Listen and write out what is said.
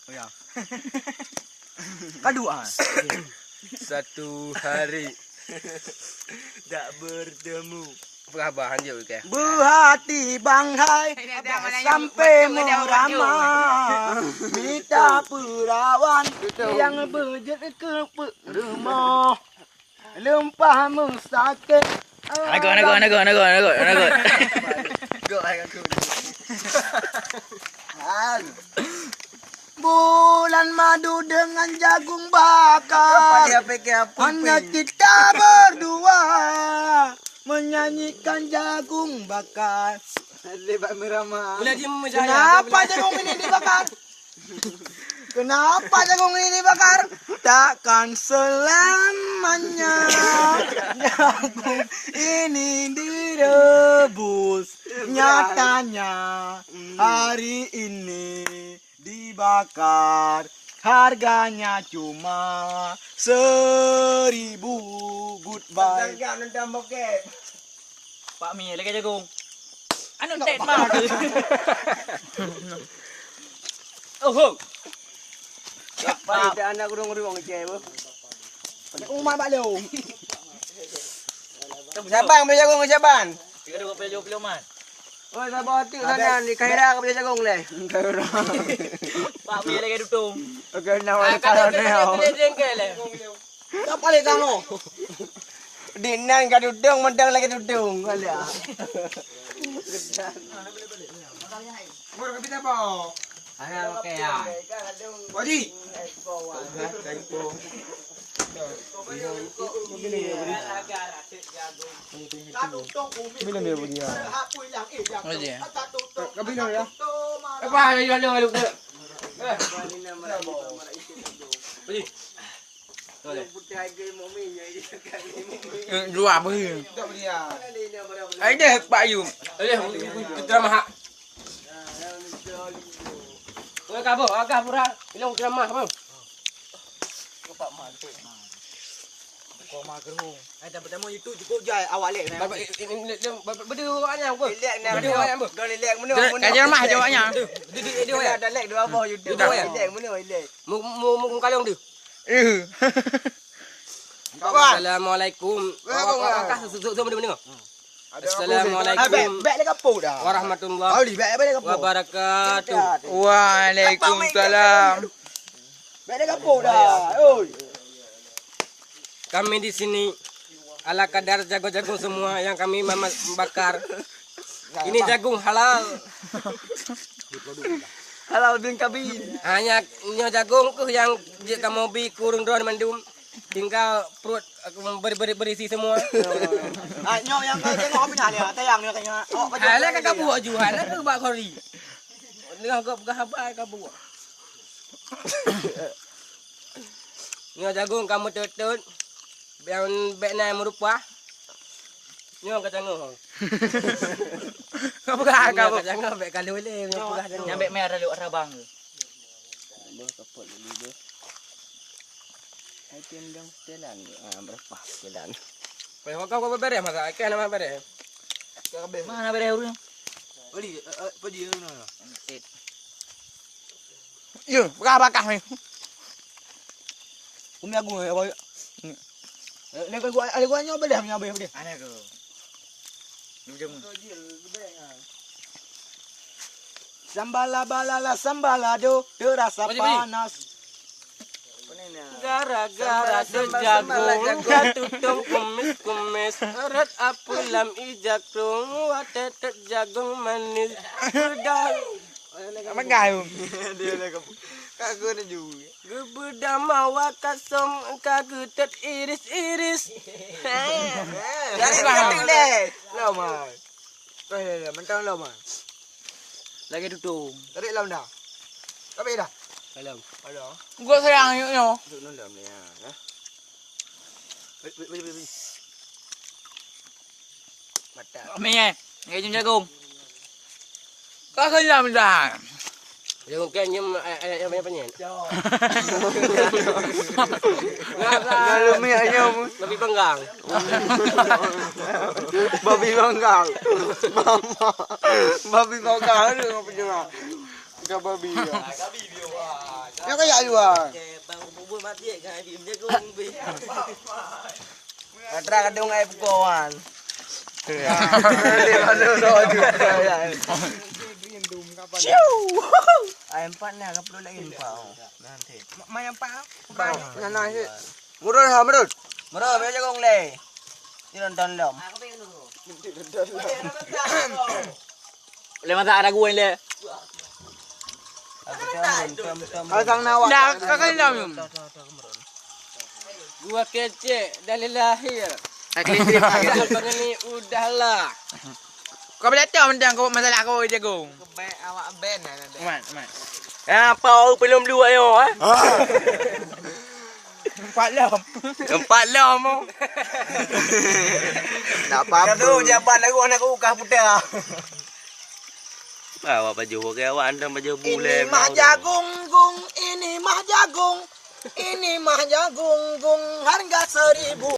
Oh ya. Kedua. Satu hari tak bertemu. Apa dia ke? Berhati banghai sampai merama. Minta perawan yang berjet ke rumah. Lempah musakit. Nago. Bulan madu dengan jagung bakar. Hanya kita berdua menyanyikan jagung bakar. Lebat merama. Kenapa jagung ini dibakar? Kenapa jagung ini dibakar? Takkan selamanya jagung ini direbus. Nyatanya hari ini dibakar. Harganya cuma 1.000. Goodbye. Pak Mi lagi jagung. Anu tet mah. Oh. Apa dia anak kurung-kurung ngeceh bu? Umar balong. Siapa yang beli jagung siapa? Tiga dua puluh man. Oh, sabar hati sana di Kaira ke beli jagung leh. Pak Mi lagi dutung. Okey, nak kalau ni. Beli jengkel le. Siapa lagi kamu? Dinan ka dudung, mendang lagi dudung. Alah. Mur kapita pa. Ana okey ya. Wadi. Bilang dia bunyi. Kabino ya. Apa ya lu lu. Budi. Dua beri. Ai deh Pak Yum. Kita mah. Oi kabo, agak pura. Bilang kita mah, bang. Pak Mak tu. Kau mak gerung. Ada bertemu itu cukup jai awak lek. Berdua awaknya apa? Lek nak Berdua awaknya apa? Kau lek mana? Kajian mah jawabnya. Dia ada lek dua bawah YouTube. Lek mana lek. Mu kalong tu. Kawan. Assalamualaikum. Assalamualaikum. Bek lek kapur dah. Warahmatullahi Auli bek kapur. wabarakatuh. Waalaikumsalam. Bek lek kapur dah. Oi. Kami di sini ala kadar jagung-jagung semua yang kami bakar. Ini jagung halal. Halal bin kabin. Hanya jagung tu yang kamu bi kurung drone mandum. Tinggal perut berisi semua. Nyok yang kau tengok apa ni? Tayang ni katanya. Hala kakak buat jual, nak buat kori. Dengan kau berhabai kau buat. Ni jagung kamu tutut. Biang bekna merupa. Ni kacang ngah. Kau buka kau kacang ngah bek kalau boleh buka kacang. Yang bek merah lewat rabang tu. Bo kapot dulu dia. Ai tendang setelan. Berapa setelan. Kau beres masa? Kan nama beres. Mana beres urang? Beli, pergi mana? Tet. Yo, bakar ni. Umi aku apa? Ni gua nyoba dah nyoba dia. Ana ko. Minjem. Sambala balala sambalado terasa panas. Gara-gara sejagung katutung kumis erat apulam ijagung watetet jagung manis berdaun. Apa gayung? Dia nak kagak ada juga. Gebudama wakasom kagutet iris-iris. Jadi ketik leh. Lama. Mentang lama. Lagi dutung. Tarik lam dah. Tapi dah. Salam. Ada. Gua sayang yo. Duduk dalam ni ah. Mata. Mi ngai jagung. Kau kena dah. Jagung kan nyem banyak banyak. Kalau mi ayam. Lebih penggang. Babi banggang. Mama. Babi banggang ada apa juga? Enggak babi. Babi dia. kayak juga. Bang bubur mati kan bim jagung bim. Atra kadung ai pukuan. Ayam empat ni agak perlu lagi empat. Nanti. Main apa? Nana sih. Murun ha murun. Murun bim jagung le. Jangan don lom. Le masak ada gue le. Asang nawak. Dah kakak dalam. Gua kecek dari lahir. Kelitip. Ni udahlah. Kau boleh tahu mendang kau masalah kau jagung. Baik awak band ada. Man. Apa belum dua yo ah? 4 lom. 4 lom. Tak apa-apa. Kadu jabat aku anak ukah putih. Bawa baju ke awak anda baju bule. Ini mah jagung gung, ini mah jagung. Ini mah jagung gung harga 1000.